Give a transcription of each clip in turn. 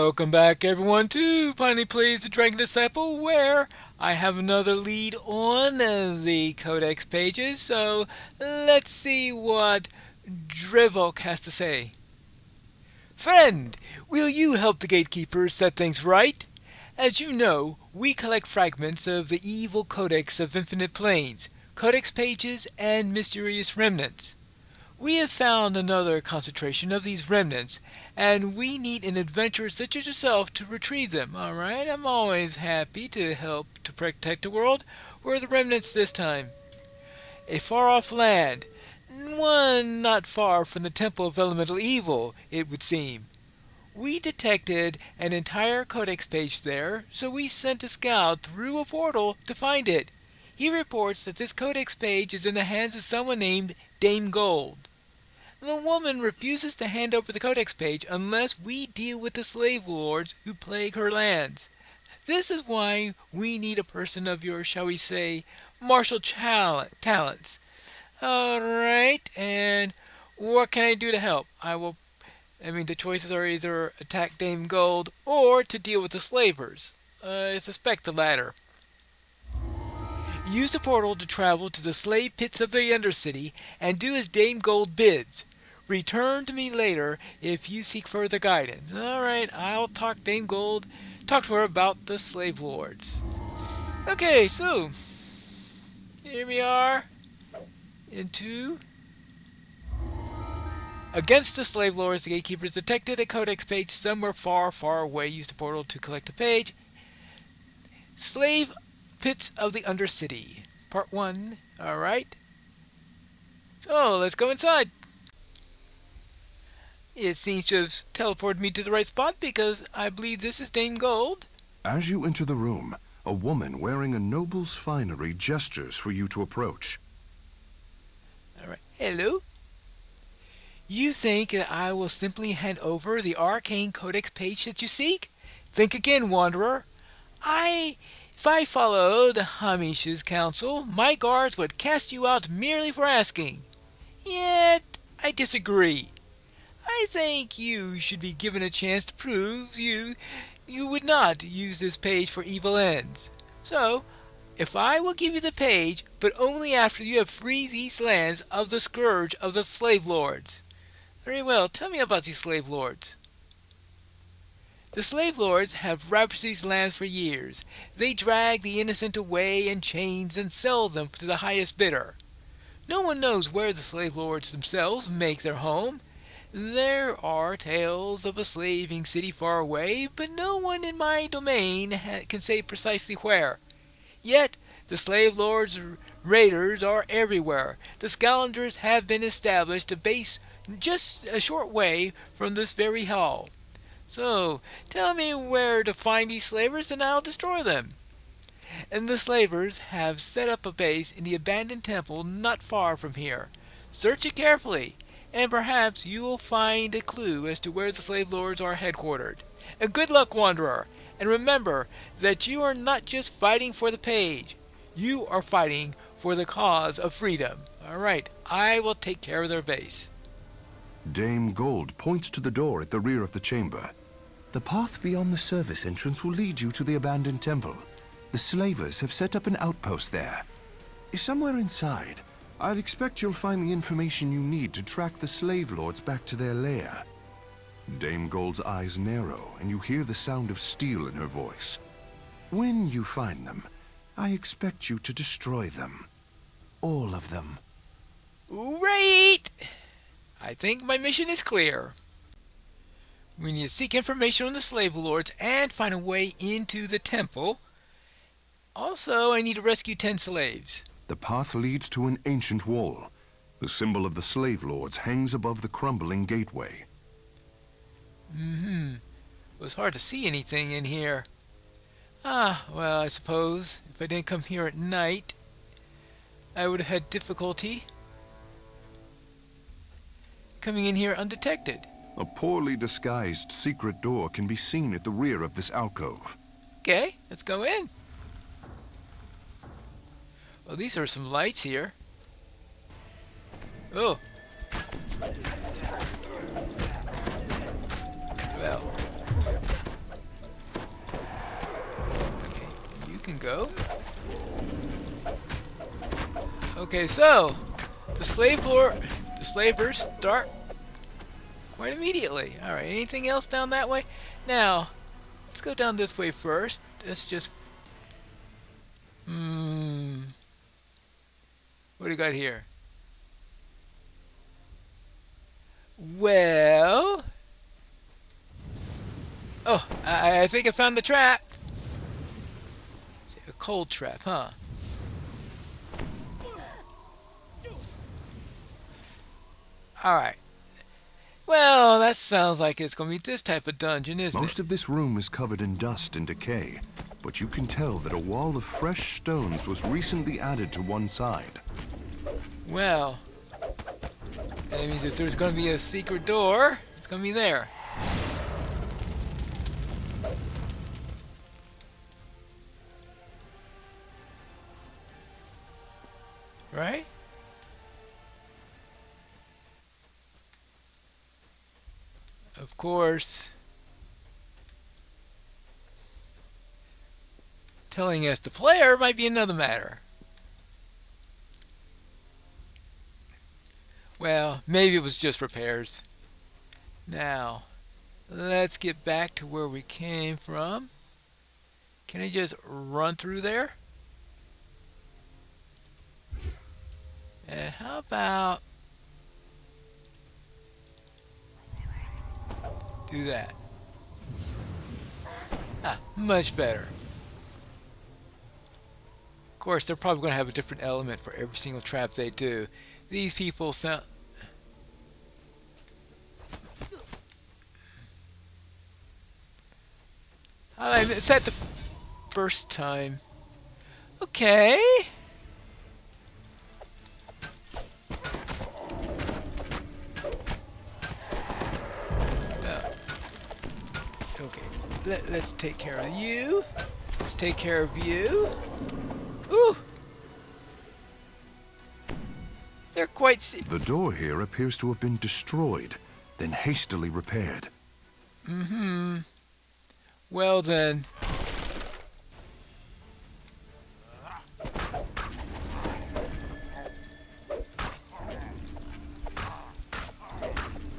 Welcome back everyone to Finally Plays the Dragon Disciple, where I have another lead on the codex pages. So let's see what Drivok has to say. Friend, will you help the gatekeepers set things right? As you know, we collect fragments of the evil codex of infinite planes, codex pages, and mysterious remnants. We have found another concentration of these remnants, and we need an adventurer such as yourself to retrieve them. Alright, I'm always happy to help to protect the world. Where are the remnants this time? A far-off land, one not far from the Temple of Elemental Evil, it would seem. We detected an entire codex page there, so we sent a scout through a portal to find it. He reports that this codex page is in the hands of someone named Dame Gold. The woman refuses to hand over the codex page unless we deal with the slave lords who plague her lands. This is why we need a person of your, shall we say, martial talents. Alright, and what can I do to help? The choices are either attack Dame Gold or to deal with the slavers. I suspect the latter. Use the portal to travel to the slave pits of the Undercity and do as Dame Gold bids. Return to me later if you seek further guidance. Alright, I'll talk to her about the slave lords. Okay, so here we are into against the slave lords. The gatekeepers detected a codex page somewhere far, far away. Use the portal to collect the page. Slave pits of the Undercity, part 1. Alright, so let's go inside. It seems to have teleported me to the right spot because I believe this is Dame Gold. As you enter the room, a woman wearing a noble's finery gestures for you to approach. Alright, hello. You think that I will simply hand over the arcane codex page that you seek? Think again, wanderer. If I followed Hamish's counsel, my guards would cast you out merely for asking. Yet, I disagree. I think you should be given a chance to prove you would not use this page for evil ends. So, if I will give you the page, but only after you have freed these lands of the scourge of the slave lords. Very well, tell me about these slave lords. The slave lords have ravaged these lands for years. They drag the innocent away in chains and sell them to the highest bidder. No one knows where the slave lords themselves make their home. There are tales of a slaving city far away, but no one in my domain can say precisely where. Yet, the slave lords' raiders are everywhere. The scavengers have been established a base just a short way from this very hall. So, tell me where to find these slavers and I'll destroy them. And the slavers have set up a base in the abandoned temple not far from here. Search it carefully, and perhaps you will find a clue as to where the slave lords are headquartered. And good luck, wanderer, and remember that you are not just fighting for the page. You are fighting for the cause of freedom. Alright, I will take care of their base. Dame Gold points to the door at the rear of the chamber. The path beyond the service entrance will lead you to the abandoned temple. The slavers have set up an outpost there. Somewhere inside, I'd expect you'll find the information you need to track the slave lords back to their lair. Dame Gold's eyes narrow, and you hear the sound of steel in her voice. When you find them, I expect you to destroy them. All of them. Right! I think my mission is clear. We need to seek information on the slave lords and find a way into the temple. Also, I need to rescue 10 slaves. The path leads to an ancient wall. The symbol of the slave lords hangs above the crumbling gateway. It was hard to see anything in here. Well, I suppose if I didn't come here at night, I would have had difficulty coming in here undetected. A poorly disguised secret door can be seen at the rear of this alcove. Okay, let's go in. Well, these are some lights here. Oh. Well. go. Okay, so the slavers start quite immediately. All right, anything else down that way? Now, let's go down this way first. Let's just what do you got here? Well, oh, I think I found the trap. A cold trap, huh? All right. Well, that sounds like it's going to be this type of dungeon, isn't Most it? of this room is covered in dust and decay, but you can tell that a wall of fresh stones was recently added to one side. Well, that means if there's going to be a secret door, it's going to be there. Right? Of course, telling us the player might be another matter. Well, maybe it was just repairs. Now, let's get back to where we came from. Can I just run through there? How about do that? Ah, much better. Of course, they're probably going to have a different element for every single trap they do. These people sound... I said the first time. Okay. Okay. Let's take care of you. Let's take care of you. Ooh. They're quite... The door here appears to have been destroyed, then hastily repaired. Well then.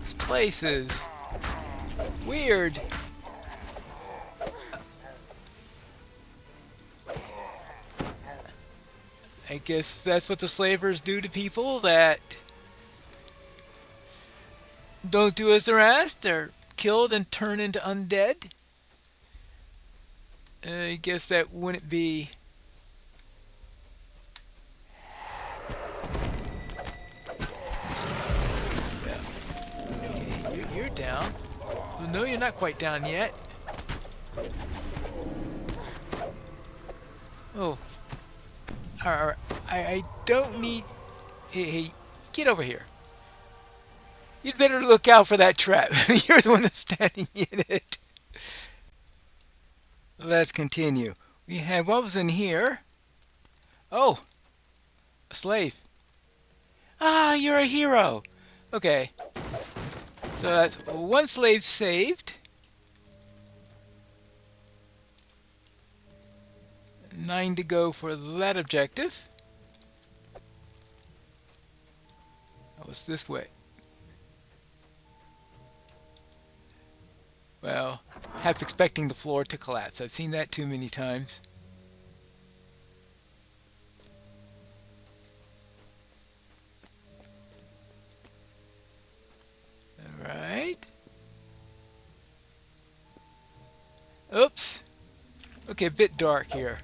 This place is weird. I guess that's what the slavers do to people that don't do as they're asked. They're killed and turned into undead. I guess that wouldn't be... Yeah. Okay, you're down. Well, no, you're not quite down yet. Oh. Alright, I don't need... Hey, get over here. You'd better look out for that trap. You're the one that's standing in it. Let's continue. We had... What was in here? Oh. A slave. Ah, you're a hero. Okay. So that's one slave saved. 9 to go for that objective. That was this way. Well, half expecting the floor to collapse. I've seen that too many times. Alright. Oops. Okay, a bit dark here.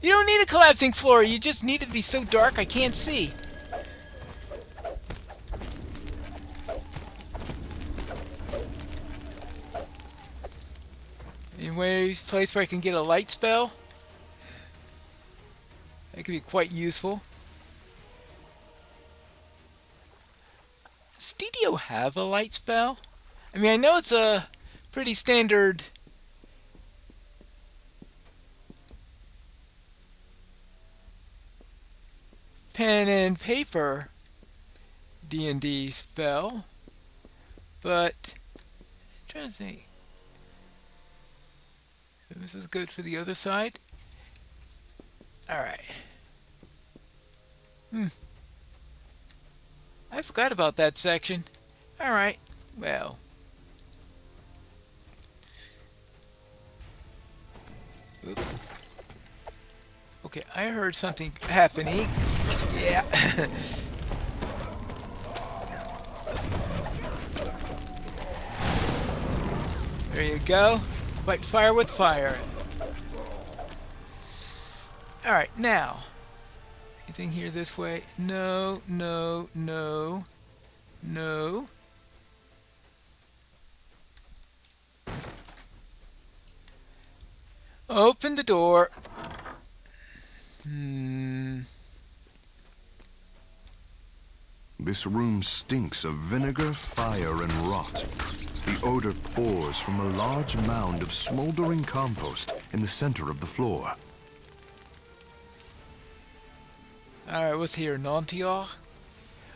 You don't need a collapsing floor, you just need it to be so dark I can't see. Any place where I can get a light spell? That could be quite useful. Does DDO have a light spell? I mean, I know it's a pretty standard pen and paper D&D spell, but I'm trying to think. This is good for the other side. Alright. I forgot about that section. Alright. Well. Oops. Okay, I heard something happening. Yeah. There you go. Fight fire with fire. Alright, now. Anything here this way? No, no, no, no. Open the door. This room stinks of vinegar, fire, and rot. The odor pours from a large mound of smoldering compost in the center of the floor. Alright, what's here? Nantior?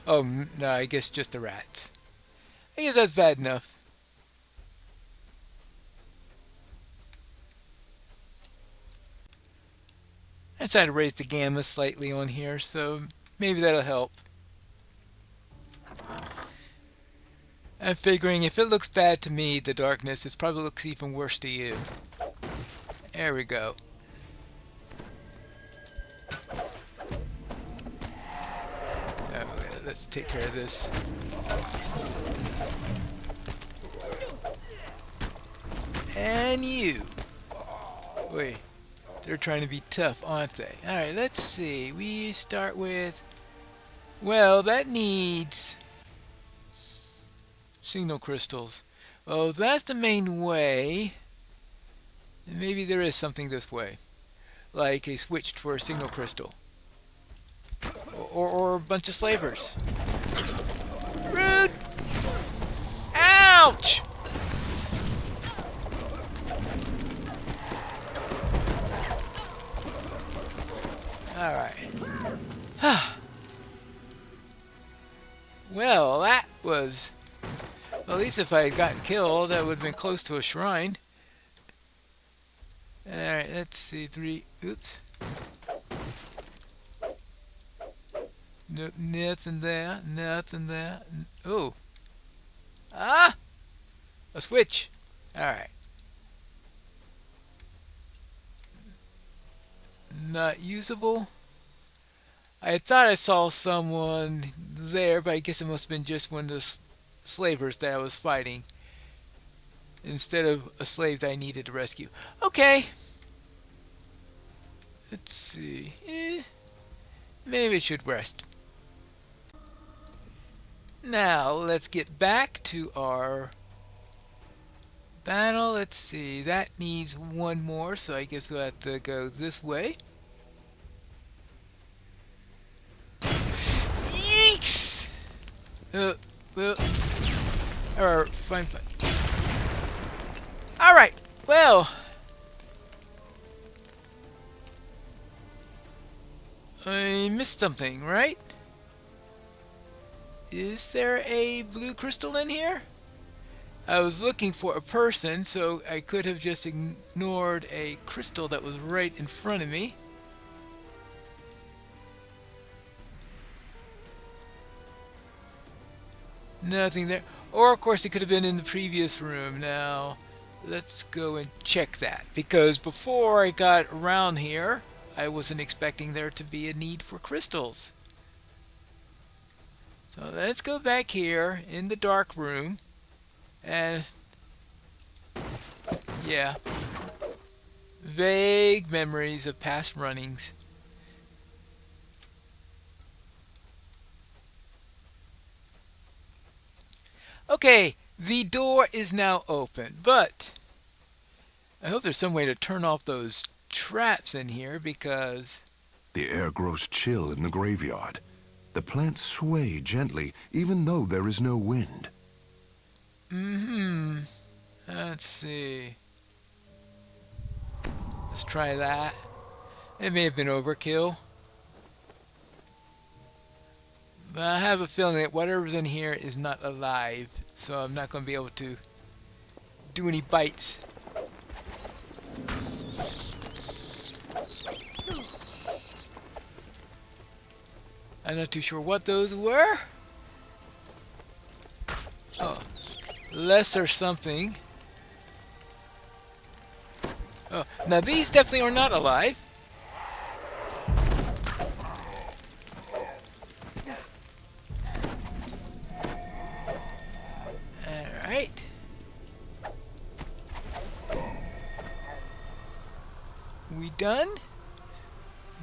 Oh, no, I guess just the rats. I guess that's bad enough. I decided to raise the gamma slightly on here, so maybe that'll help. I'm figuring if it looks bad to me, the darkness, it probably looks even worse to you. There we go. Okay, let's take care of this. And you. Wait, they're trying to be tough, aren't they? Alright, let's see. We start with... Well, that needs... signal crystals. Well, that's the main way. And maybe there is something this way. Like a switch for a signal crystal. Or a bunch of slavers. Rude! Ouch! Alright. Well, that was... Well, at least if I had gotten killed, that would have been close to a shrine. Alright, let's see. 3... Oops. Nope, nothing there. Nothing there. Oh. Ah! A switch. Alright. Not usable. I thought I saw someone there, but I guess it must have been just one of the slavers that I was fighting instead of a slave that I needed to rescue. Okay. Let's see. Maybe I should rest. Now, let's get back to our battle. Let's see. That needs one more, so I guess we'll have to go this way. Yeeks! Well, or fine. Alright, well. I missed something, right? Is there a blue crystal in here? I was looking for a person, so I could have just ignored a crystal that was right in front of me. Nothing there. Or, of course, it could have been in the previous room. Now, let's go and check that. Because before I got around here, I wasn't expecting there to be a need for crystals. So let's go back here in the dark room. And, yeah. Vague memories of past runnings. Okay, the door is now open, but I hope there's some way to turn off those traps in here because... The air grows chill in the graveyard. The plants sway gently, even though there is no wind. Let's see. Let's try that. It may have been overkill. But I have a feeling that whatever's in here is not alive. So I'm not going to be able to do any bites. I'm not too sure what those were. Oh, lesser something. Oh, now these definitely are not alive. Alright. We done?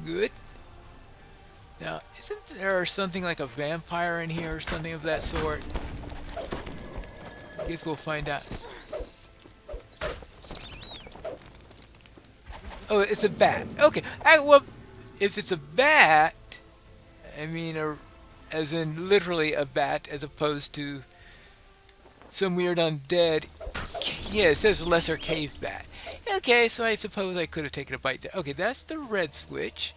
Good. Now, isn't there something like a vampire in here or something of that sort? I guess we'll find out. Oh, it's a bat. Okay. Well, if it's a bat, I mean, as in literally a bat, as opposed to some weird undead. Yeah, it says lesser cave bat. Okay, so I suppose I could have taken a bite there. Okay, that's the red switch.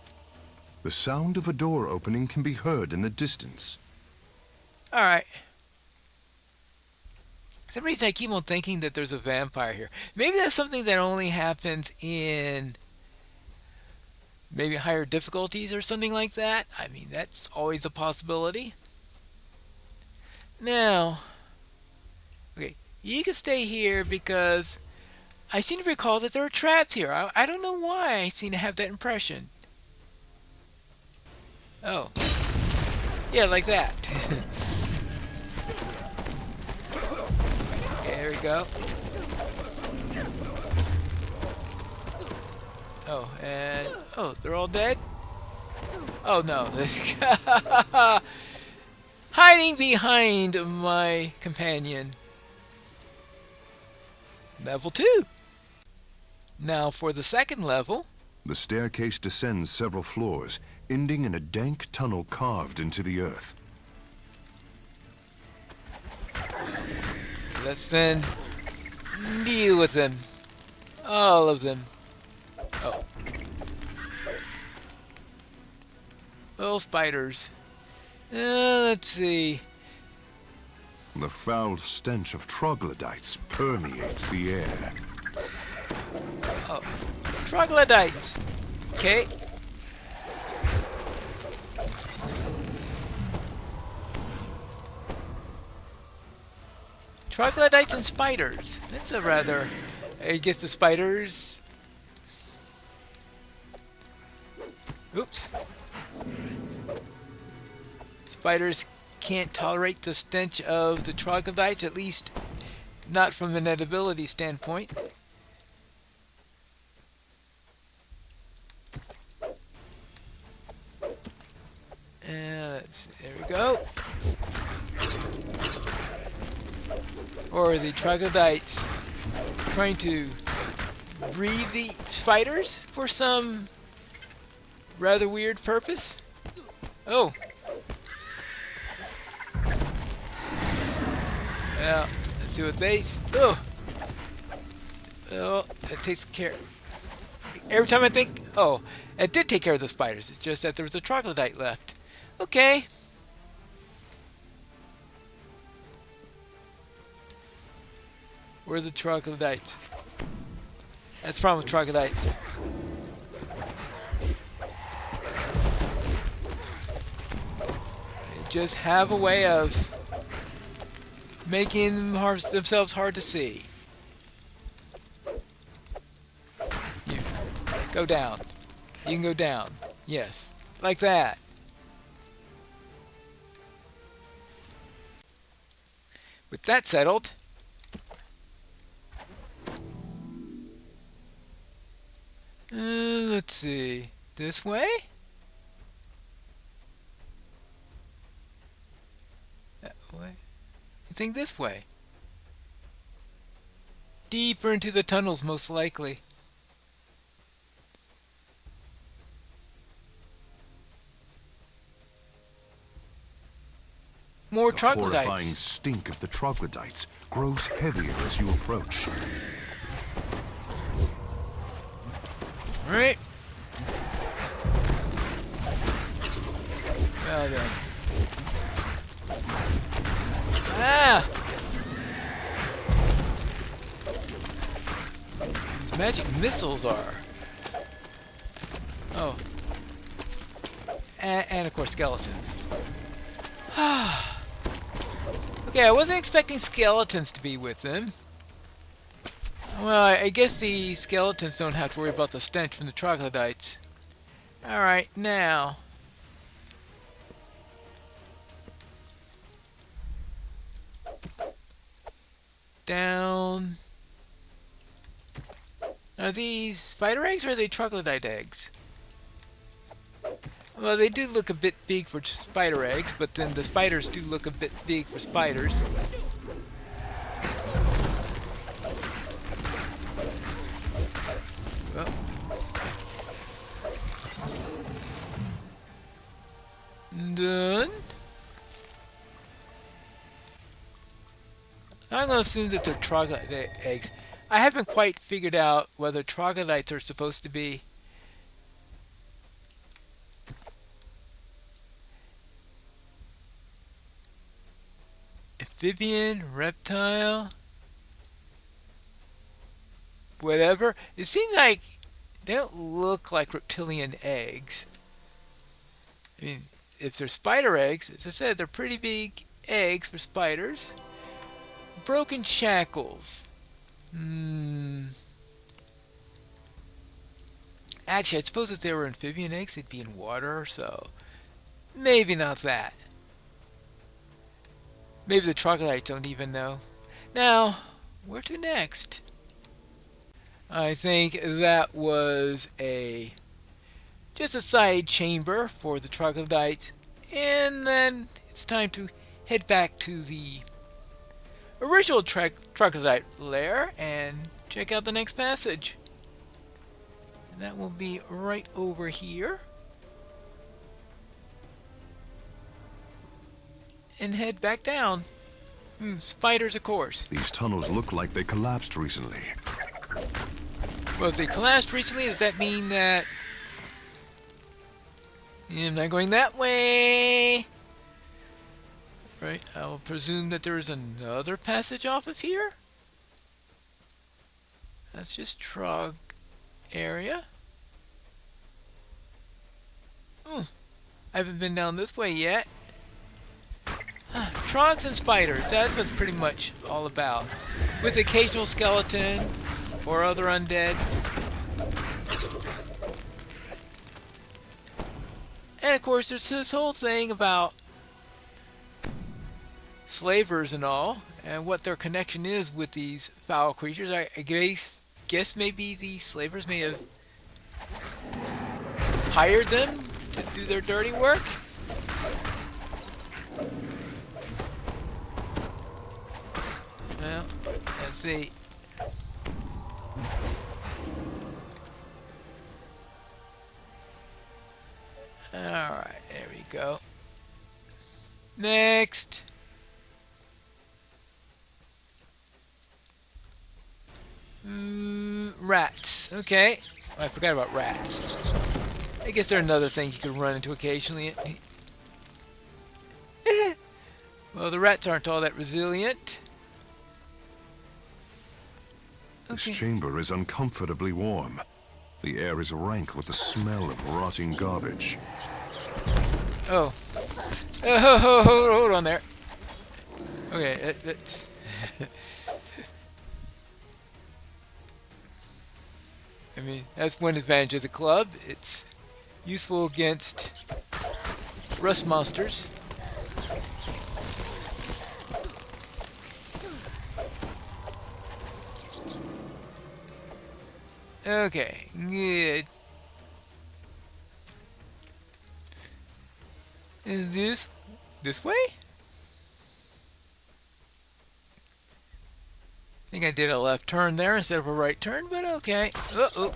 The sound of a door opening can be heard in the distance. Alright. For some reason I keep on thinking that there's a vampire here. Maybe that's something that only happens in maybe higher difficulties or something like that. I mean, that's always a possibility. Now, okay, you can stay here because I seem to recall that there are traps here. I don't know why I seem to have that impression. Oh. Yeah, like that. Okay, here we go. Oh, and... oh, they're all dead? Oh, no. Hiding behind my companion. Level 2. Now for the second level. The staircase descends several floors, ending in a dank tunnel carved into the earth. Let's then deal with them. All of them. Oh. Little spiders. Let's see. The foul stench of troglodytes permeates the air. Oh. Troglodytes. Okay. Troglodytes and spiders. That's a rather... I guess the spiders... Oops. Spiders can't tolerate the stench of the troglodytes, at least not from an edibility standpoint. There we go. Or the troglodytes trying to breed the spiders for some rather weird purpose. Oh. Now, let's see what they... oh. Oh, it takes care... every time I think... oh, it did take care of the spiders. It's just that there was a troglodyte left. Okay. Where are the troglodytes? That's the problem with troglodytes. They just have a way of making themselves hard to see. You go down. You can go down. Yes, like that. With that settled, let's see. This way? That way? I think this way. Deeper into the tunnels, most likely. More The troglodytes. horrifying stink of the troglodytes grows heavier as you approach. Alright. Well then. Ah! These magic missiles are. Oh. and of course skeletons. Okay, I wasn't expecting skeletons to be with them. Well, I guess the skeletons don't have to worry about the stench from the troglodytes. Alright, now. Down. Are these spider eggs or are they troglodyte eggs? Well, they do look a bit big for spider eggs, but then the spiders do look a bit big for spiders. Oh. Done. I'm going to assume that they're troglodyte eggs. I haven't quite figured out whether troglodytes are supposed to be amphibian, reptile, whatever. It seems like they don't look like reptilian eggs. I mean, if they're spider eggs, as I said, they're pretty big eggs for spiders. Broken shackles. Actually, I suppose if they were amphibian eggs, they'd be in water, so maybe not that. Maybe the troglodytes don't even know. Now, where to next? I think that was just a side chamber for the troglodytes, and then it's time to head back to the original troglodyte lair and check out the next passage. And that will be right over here. And head back down. Spiders, of course. These tunnels look like they collapsed recently. Well, if they collapsed recently, does that mean that I'm not going that way? Right, I will presume that there is another passage off of here. That's just Trog area. I haven't been down this way yet. Trogs and spiders, that's what it's pretty much all about. With occasional skeleton or other undead. And of course there's this whole thing about slavers and all, and what their connection is with these foul creatures. I guess maybe the slavers may have hired them to do their dirty work. Well, let's see. Alright, there we go. Next. Rats. Okay. Oh, I forgot about rats. I guess they're another thing you could run into occasionally. Well, the rats aren't all that resilient. This chamber is uncomfortably warm. The air is rank with the smell of rotting garbage. Oh. Hold on there. Okay, that's... I mean, that's one advantage of the club. It's useful against rust monsters. Okay, good. Is this way? I think I did a left turn there instead of a right turn, but okay. Uh-oh.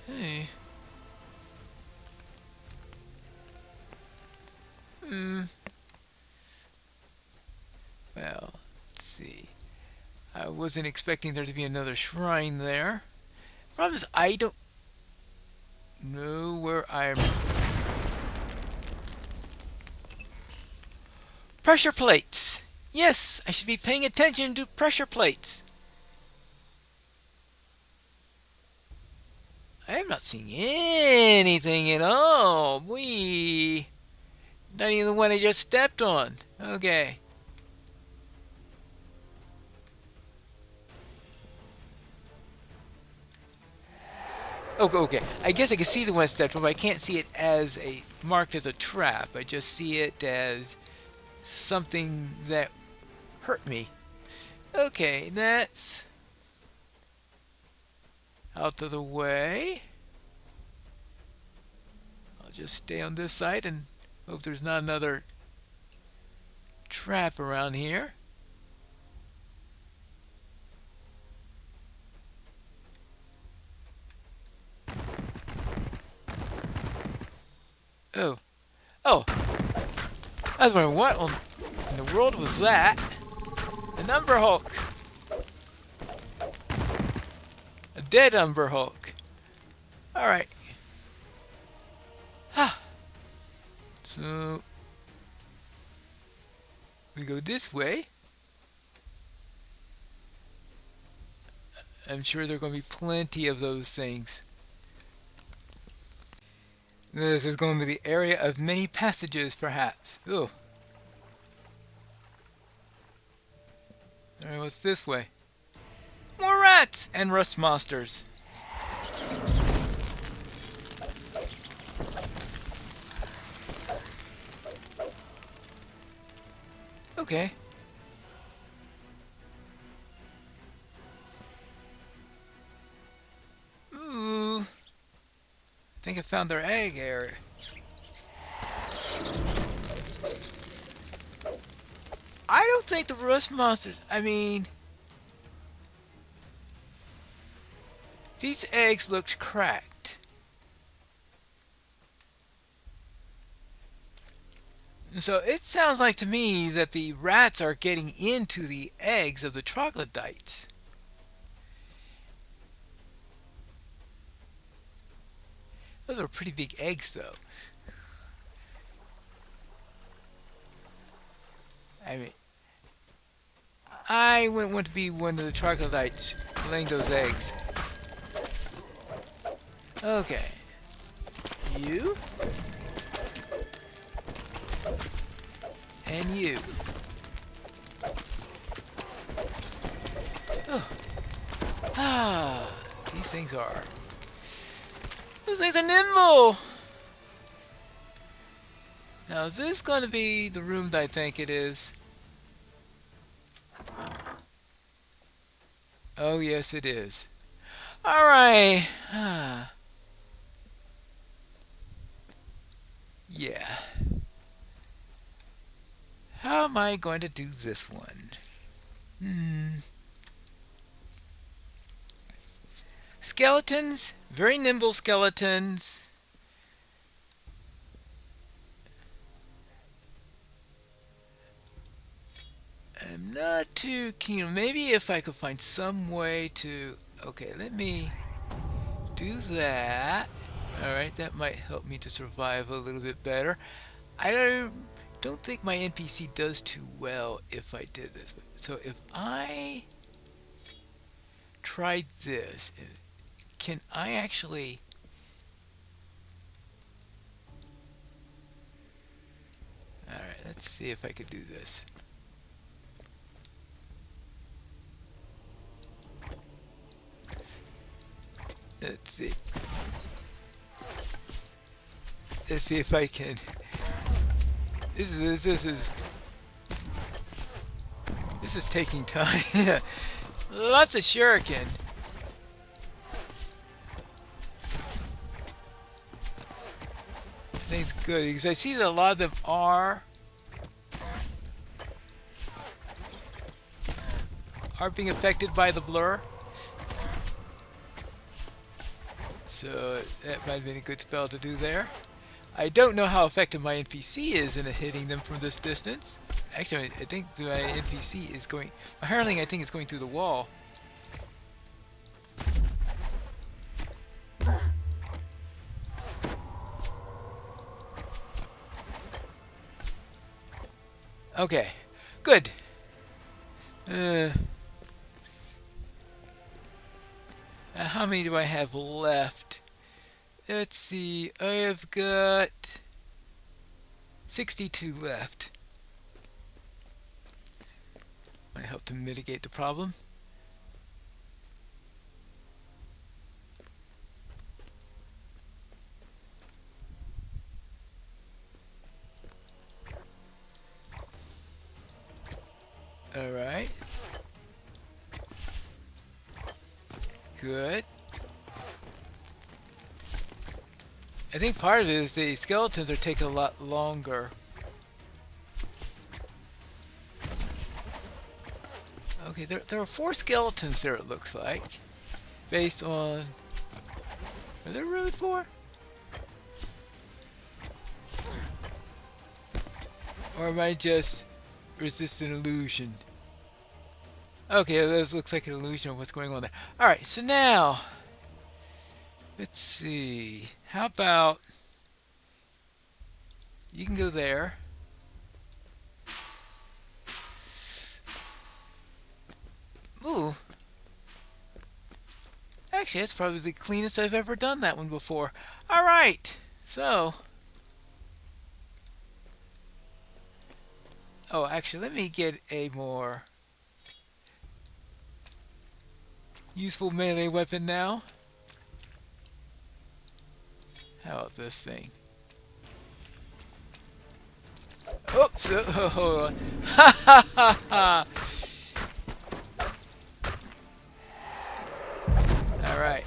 Hey. Well, let's see. I wasn't expecting there to be another shrine there. Problem is, I don't know where I'm... Pressure plates! Yes, I should be paying attention to pressure plates. I am not seeing anything at all. Not even the one I just stepped on. Okay. Okay. I guess I can see the one I stepped on, but I can't see it as marked as a trap. I just see it as something that hurt me. Okay, that's out of the way. I'll just stay on this side and hope there's not another trap around here. Oh, oh, I was wondering what in the world was that? An Umber Hulk. A dead Umber Hulk. Alright. So, we go this way. I'm sure there are going to be plenty of those things. This is going to be the area of many passages, perhaps. Ooh. Alright, what's this way? More rats and rust monsters. Okay. Ooh. I think I found their egg area. I don't think the rust monsters... I mean... These eggs looked cracked. So it sounds like to me that the rats are getting into the eggs of the troglodytes. Those are pretty big eggs, though. I mean, I wouldn't want to be one of the troglodytes laying those eggs. Okay. You. And you. Oh. These things are... Those things are nimble! Now, is this going to be the room that I think it is? Oh, yes, it is. Alright. Yeah. How am I going to do this one? Skeletons. Very nimble skeletons. I'm not too keen. Maybe if I could find some way to... Okay, let me do that. Alright, that might help me to survive a little bit better. I don't think my NPC does too well if I did this. So if I tried this, can I actually... Alright, let's see if I could do this. Let's see. Let's see if I can. This is taking time. Lots of shuriken. I think it's good because I see that a lot of them are being affected by the blur. So that might have been a good spell to do there. I don't know how effective my NPC is in hitting them from this distance. Actually, I think my NPC is going... My hireling, I think, is going through the wall. Okay, good. Uh, how many do I have left? Let's see. I have got 62 left. Might help to mitigate the problem. Alright. Good. I think part of it is the skeletons are taking a lot longer. Okay, there are 4 skeletons there, it looks like. Based on... Are there really 4? Or am I just resisting illusion? Okay, this looks like an illusion of what's going on there. Alright, so now... Let's see... How about... You can go there. Ooh. Actually, that's probably the cleanest I've ever done that one before. Alright, so... Oh, actually, let me get a more useful melee weapon now. How about this thing? Oops! Oh, hold on. Ha ha ha ha! Alright.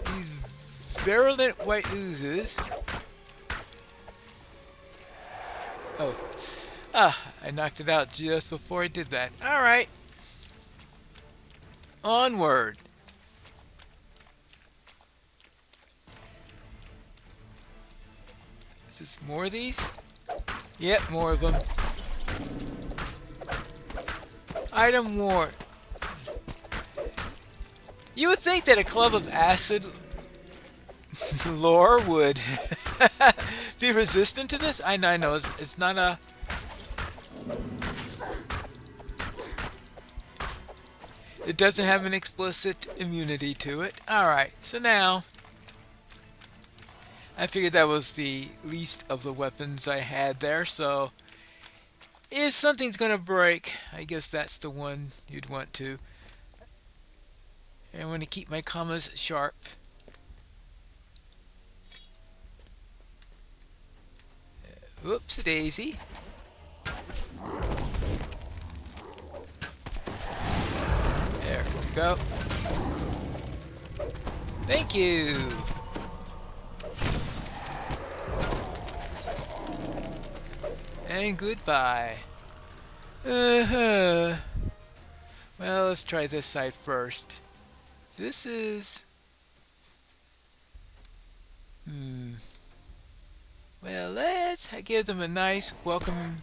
These virulent white oozes. Oh. Ah, I knocked it out just before I did that. Alright. Onward. Is this more of these? Yep, more of them. Item war. You would think that a club of acid lore would be resistant to this. I know it's not a... It doesn't have an explicit immunity to it. Alright, so now... I figured that was the least of the weapons I had there, so... If something's gonna break, I guess that's the one you'd want to. I want to keep my commas sharp. Whoops-a-daisy. There we go. Thank you. And goodbye. Well, let's try this side first. This is... Well, let's give them a nice welcome.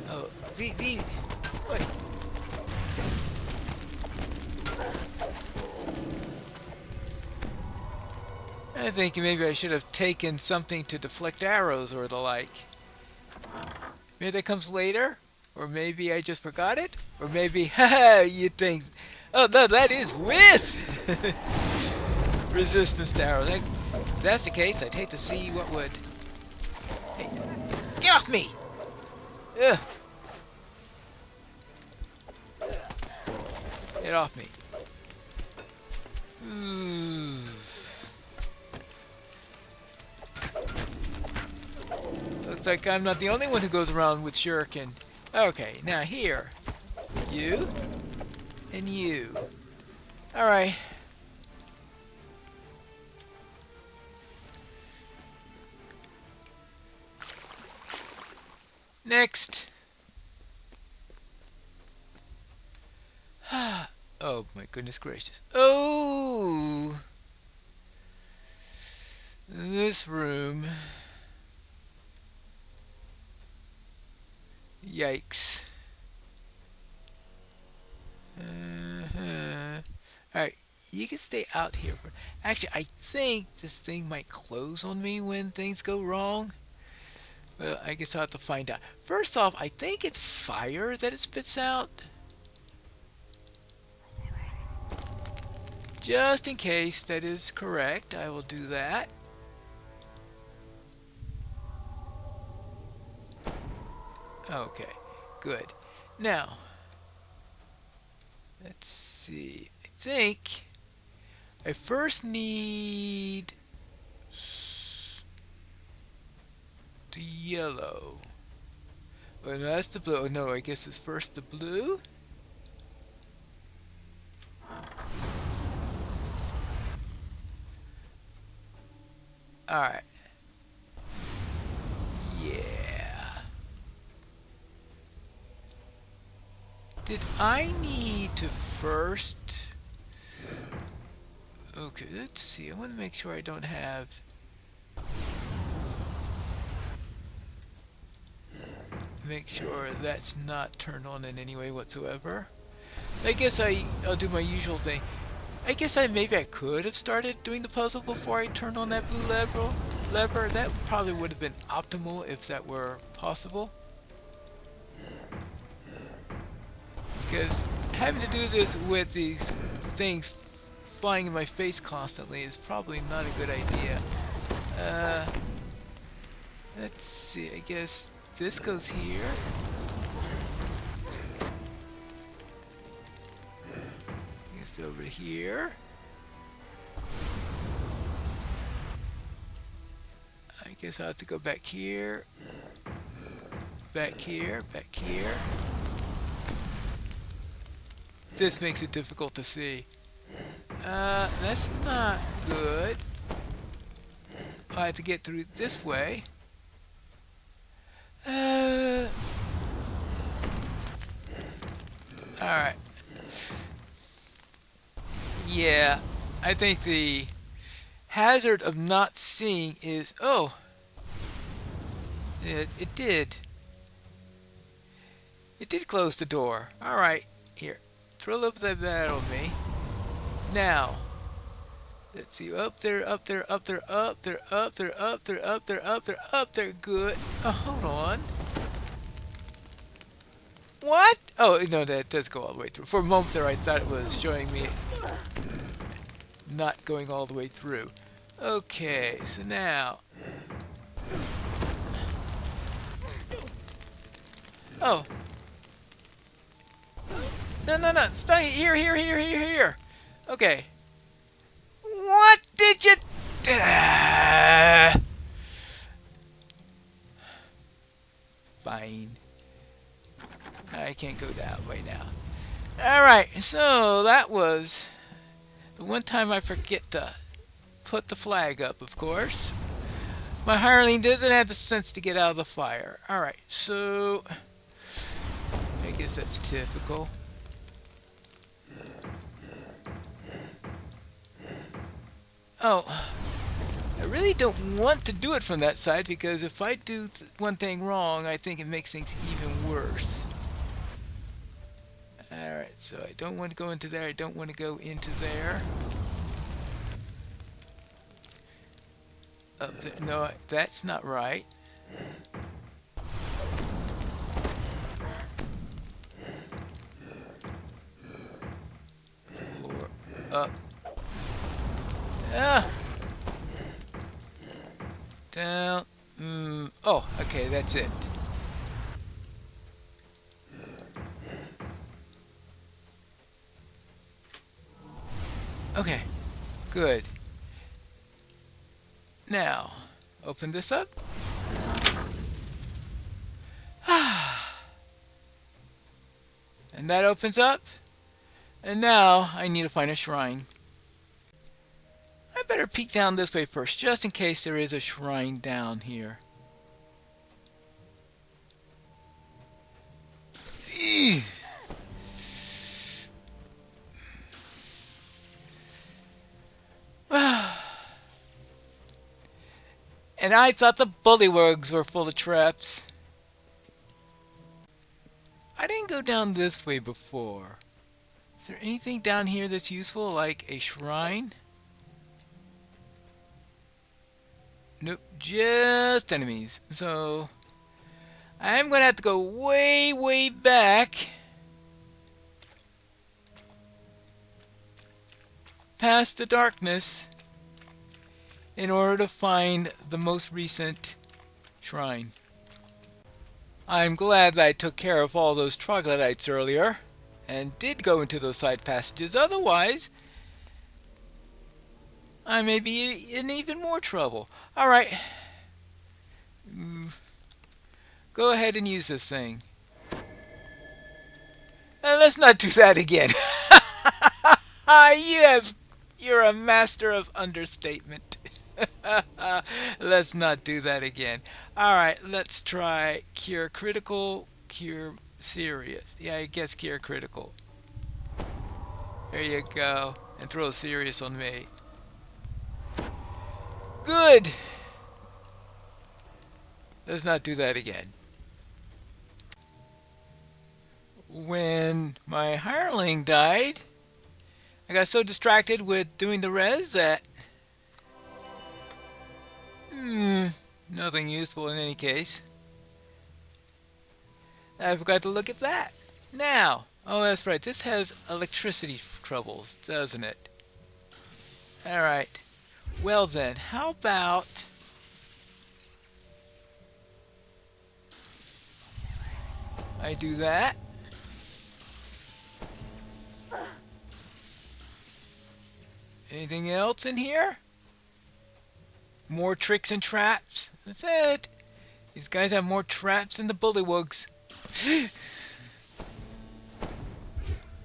Oh, wait. I think maybe I should have taken something to deflect arrows or the like. Maybe that comes later? Or maybe I just forgot it? Or maybe, haha, you think, oh no, that is with resistance to arrows. If that's the case, I'd hate to see what would... Hey, get off me! Ugh. Get off me. Ooh. Looks like I'm not the only one who goes around with shuriken. Okay, now here. You. And you. Alright. Next. Oh my goodness gracious. Oh! This room. Yikes. You can stay out here. Actually, I think this thing might close on me when things go wrong. Well, I guess I'll have to find out. First off, I think it's fire that it spits out. Just in case that is correct, I will do that. Okay, good. Now, let's see. I think I first need the yellow. Oh, no, that's the blue. Oh, no, I guess it's first the blue. Alright. Yeah. Did I need to first... Okay, let's see. I want to make sure I don't have... Make sure that's not turned on in any way whatsoever. I guess I'll do my usual thing. I guess maybe I could have started doing the puzzle before I turned on that blue lever. That probably would have been optimal if that were possible. Because having to do this with these things flying in my face constantly is probably not a good idea. Let's see, I guess this goes here. It's over here. I guess I'll have to go back here. Back here, back here. This makes it difficult to see. That's not good. I have to get through this way. Alright. Yeah, I think the hazard of not seeing is... Oh! It did. It did close the door. Alright, here. Throw a little bit of that on me. Now, let's see. Up there, up there, up there, up there, up there, up there, up there, up there, up there. Good. Oh, hold on. What? Oh, no, that does go all the way through. For a moment there, I thought it was showing me not going all the way through. Okay, so now... Oh. No, no, no. Stay here, here, here, here, here. Okay. What did you... Fine. I can't go that way now. Alright, so that was the one time I forget to put the flag up, of course. My hireling doesn't have the sense to get out of the fire. Alright, so... I guess that's typical. Oh, I really don't want to do it from that side because if I do one thing wrong, I think it makes things even worse. Alright, so I don't want to go into there, I don't want to go into there. Up there, no, that's not right. Up. Ah! Down. Oh, okay, that's it. Okay, good. Now, open this up. And that opens up. And now I need to find a shrine. I better peek down this way first, just in case there is a shrine down here. Eeeh. And I thought the Bullywugs were full of traps. I didn't go down this way before. Is there anything down here that's useful, like a shrine? Nope, just enemies. So I'm going to have to go way, way back past the darkness in order to find the most recent shrine. I'm glad that I took care of all those troglodytes earlier and did go into those side passages. Otherwise, I may be in even more trouble. Alright, go ahead and use this thing. Let's not do that again. You're a master of understatement. Let's not do that again. Alright, let's try cure critical, cure serious. Yeah, I guess cure critical. There you go. And throw serious on me. Good! Let's not do that again. When my hireling died, I got so distracted with doing the res that nothing useful in any case. I forgot to look at that. Now, oh that's right, this has electricity troubles, doesn't it? Alright, well then, how about I do that? Anything else in here? More tricks and traps. That's it. These guys have more traps than the Bullywugs.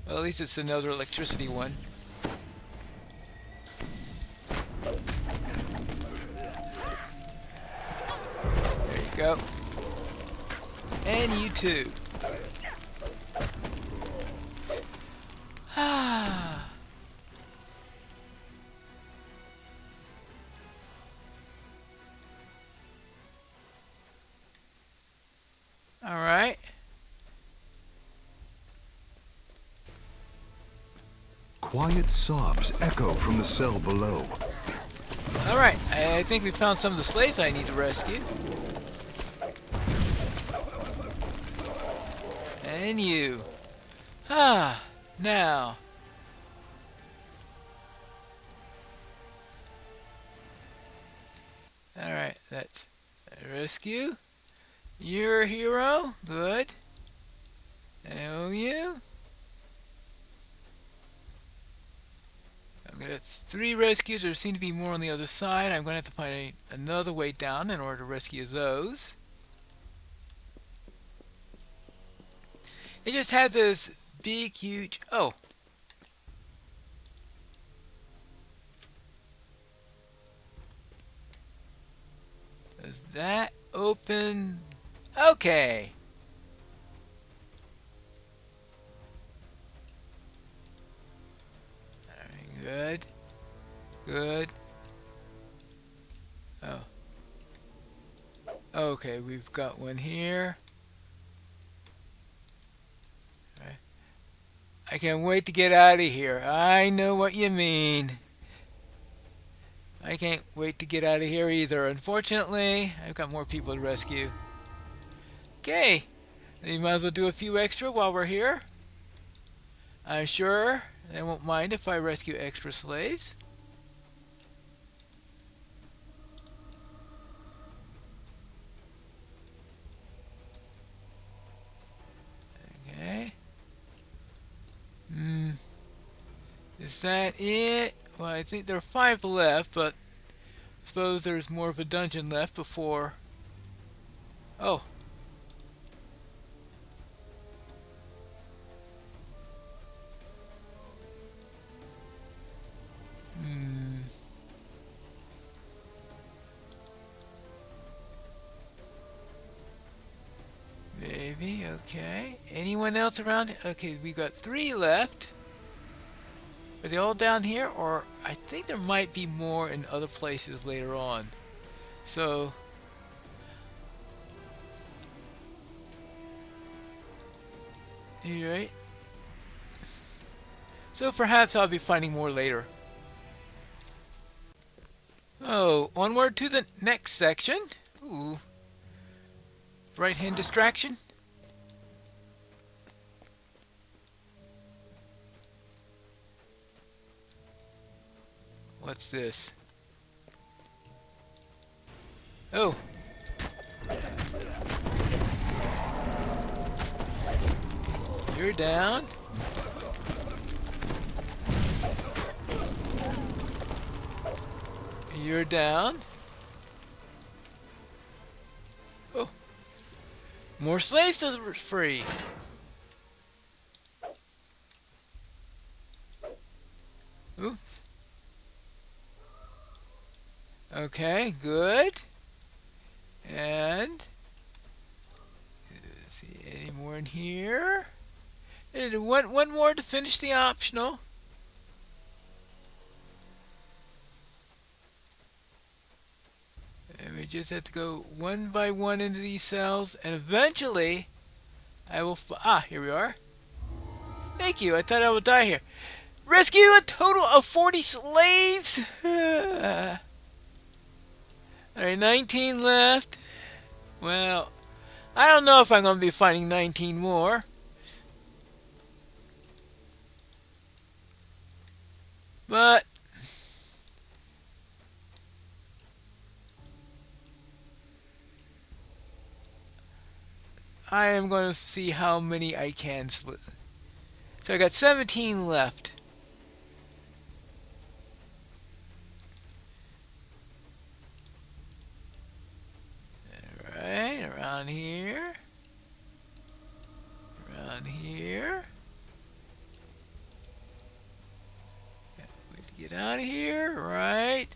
Well, at least it's another electricity one. There you go. And you too. Ah. All right. Quiet sobs echo from the cell below. All right. I think we found some of the slaves I need to rescue. And you. Ah. Now. All right. Let's rescue. You're a hero. Good. Oh, you. Okay, that's 3 rescues. There seem to be more on the other side. I'm going to have to find another way down in order to rescue those. It just had this big, huge... Oh. Does that open... Okay. Alright, good. Good. Oh. Okay, we've got one here. Alright. I can't wait to get out of here. I know what you mean. I can't wait to get out of here either. Unfortunately, I've got more people to rescue. Okay. You might as well do a few extra while we're here. I'm sure they won't mind if I rescue extra slaves. Okay. Is that it? Well, I think there are 5 left, but I suppose there's more of a dungeon left before... Oh. Maybe, okay. Anyone else around? Okay, we got 3 left. Are they all down here? Or I think there might be more in other places later on. So... You right? So perhaps I'll be finding more later. Oh, onward to the next section. Ooh, right hand distraction. What's this? Oh. You're down. You're down. Oh. More slaves to free. Oops. Okay, good. And let's see any more in here. And one more to finish the optional. And we just have to go one by one into these cells, and eventually I will. Here we are. Thank you. I thought I would die here. Rescue a total of 40 slaves. Alright, 19 left. Well, I don't know if I'm going to be finding 19 more. But I am going to see how many I can split. So I got 17 left. Alright, around here. Around here. Get out of here, right?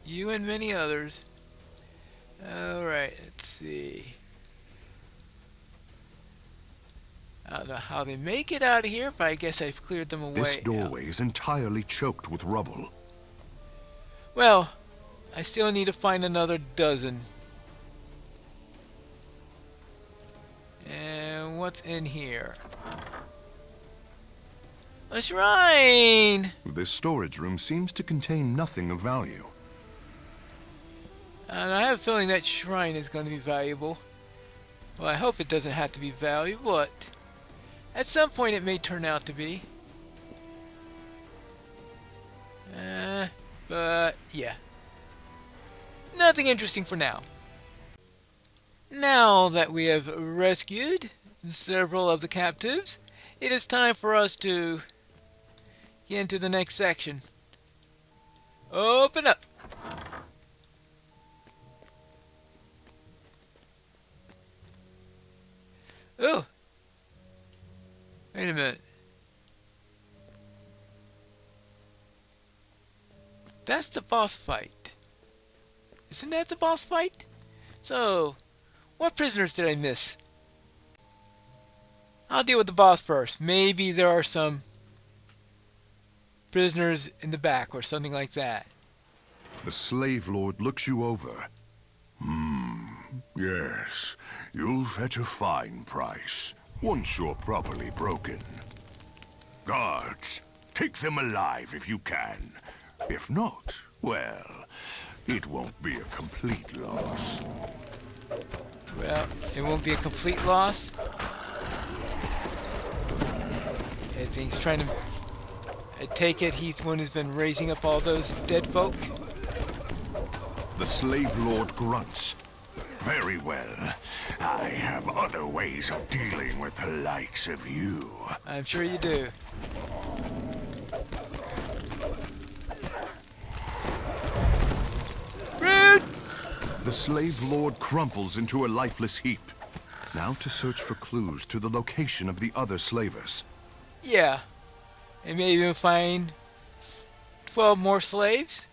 You and many others. Alright, let's see. I don't know how they make it out of here, but I guess I've cleared them away. This doorway is entirely choked with rubble. Well, I still need to find another dozen. And what's in here? A shrine! This storage room seems to contain nothing of value. And I have a feeling that shrine is going to be valuable. Well, I hope it doesn't have to be valuable, but at some point it may turn out to be. But yeah. Nothing interesting for now. Now that we have rescued several of the captives, it is time for us to get into the next section. Open up! Oh! Wait a minute. That's the boss fight. Isn't that the boss fight? So, what prisoners did I miss? I'll deal with the boss first. Maybe there are some prisoners in the back or something like that. The slave lord looks you over. Yes, you'll fetch a fine price, once you're properly broken. Guards, take them alive if you can. If not, well, it won't be a complete loss. Well, it won't be a complete loss. I think he's trying to... I take it he's the one who's been raising up all those dead folk? The slave lord grunts. Very well. I have other ways of dealing with the likes of you. I'm sure you do. Rude! The slave lord crumples into a lifeless heap. Now to search for clues to the location of the other slavers. Yeah. And maybe we'll find 12 more slaves.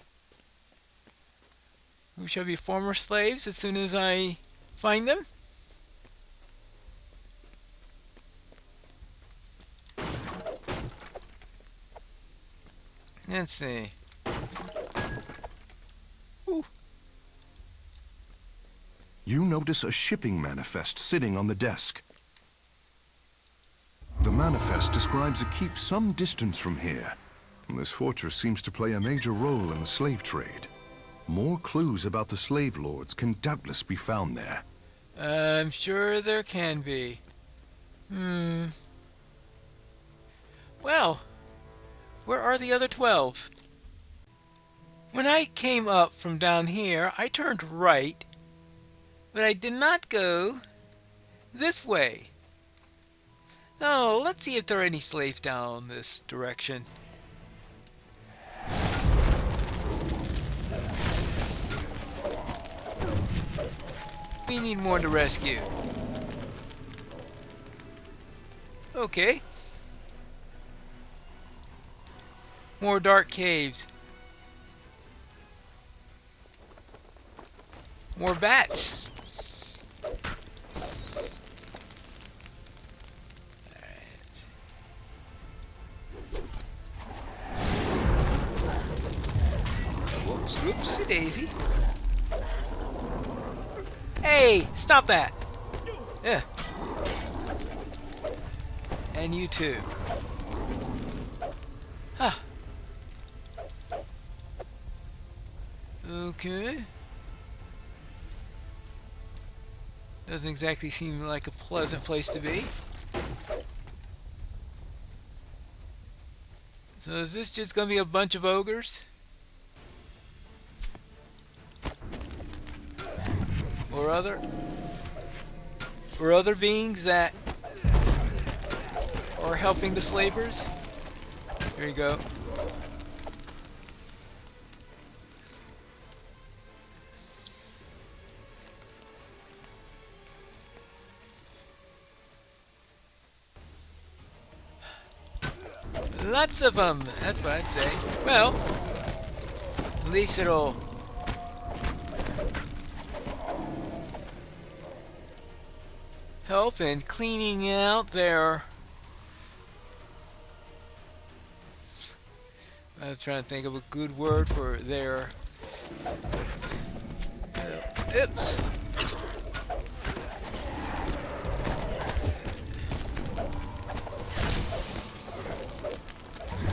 Who shall be former slaves as soon as I find them. Let's see. Ooh. You notice a shipping manifest sitting on the desk. The manifest describes a keep some distance from here. This fortress seems to play a major role in the slave trade. More clues about the slave lords can doubtless be found there. I'm sure there can be. Well, where are the other 12? When I came up from down here, I turned right, but I did not go this way. So let's see if there are any slaves down this direction. We need more to rescue. Okay. More dark caves. More bats. Whoops, whoopsie daisy. Hey, stop that. Yeah. And you too. Huh. Okay. Doesn't exactly seem like a pleasant place to be. So is this just gonna be a bunch of ogres? Or other beings that are helping the slavers? Here you go. Lots of them, that's what I'd say. Well, at least it'll help in cleaning out their... I was trying to think of a good word for their... Oops.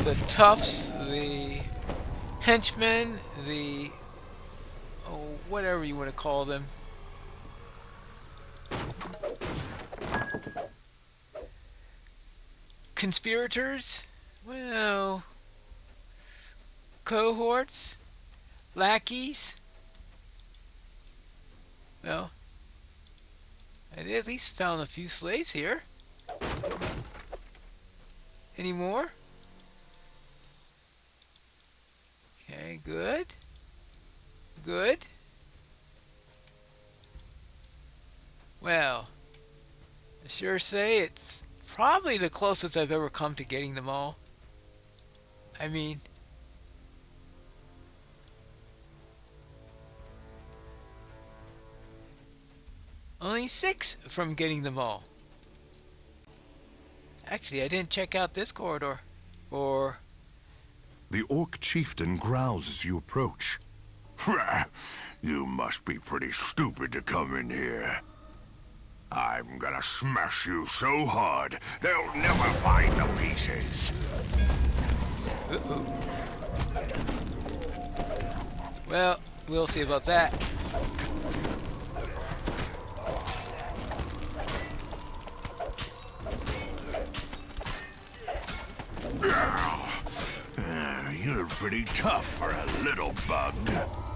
The toughs, the henchmen, the... oh, whatever you want to call them. Conspirators? Well... cohorts? Lackeys? Well... I at least found a few slaves here. Any more? Okay, good. Good. Well, I sure say it's probably the closest I've ever come to getting them all. I mean, only 6 from getting them all. Actually, I didn't check out this corridor. Or... The orc chieftain growls as you approach. You must be pretty stupid to come in here. I'm gonna smash you so hard, they'll never find the pieces. Uh-oh. Well, we'll see about that. You're pretty tough for a little bug.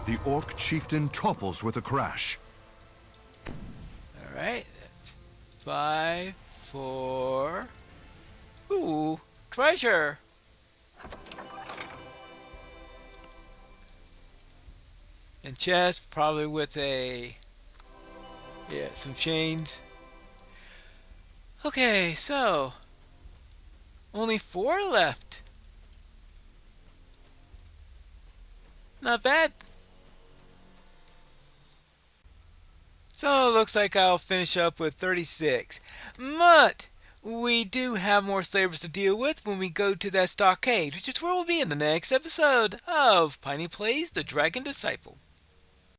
The orc chieftain topples with a crash. Alright, that's 5, 4... Ooh, treasure! And chest, probably with a... yeah, some chains. Okay, so... only 4 left. Not bad. So it looks like I'll finish up with 36. But we do have more slavers to deal with when we go to that stockade, which is where we'll be in the next episode of Piney Plays the Dragon Disciple.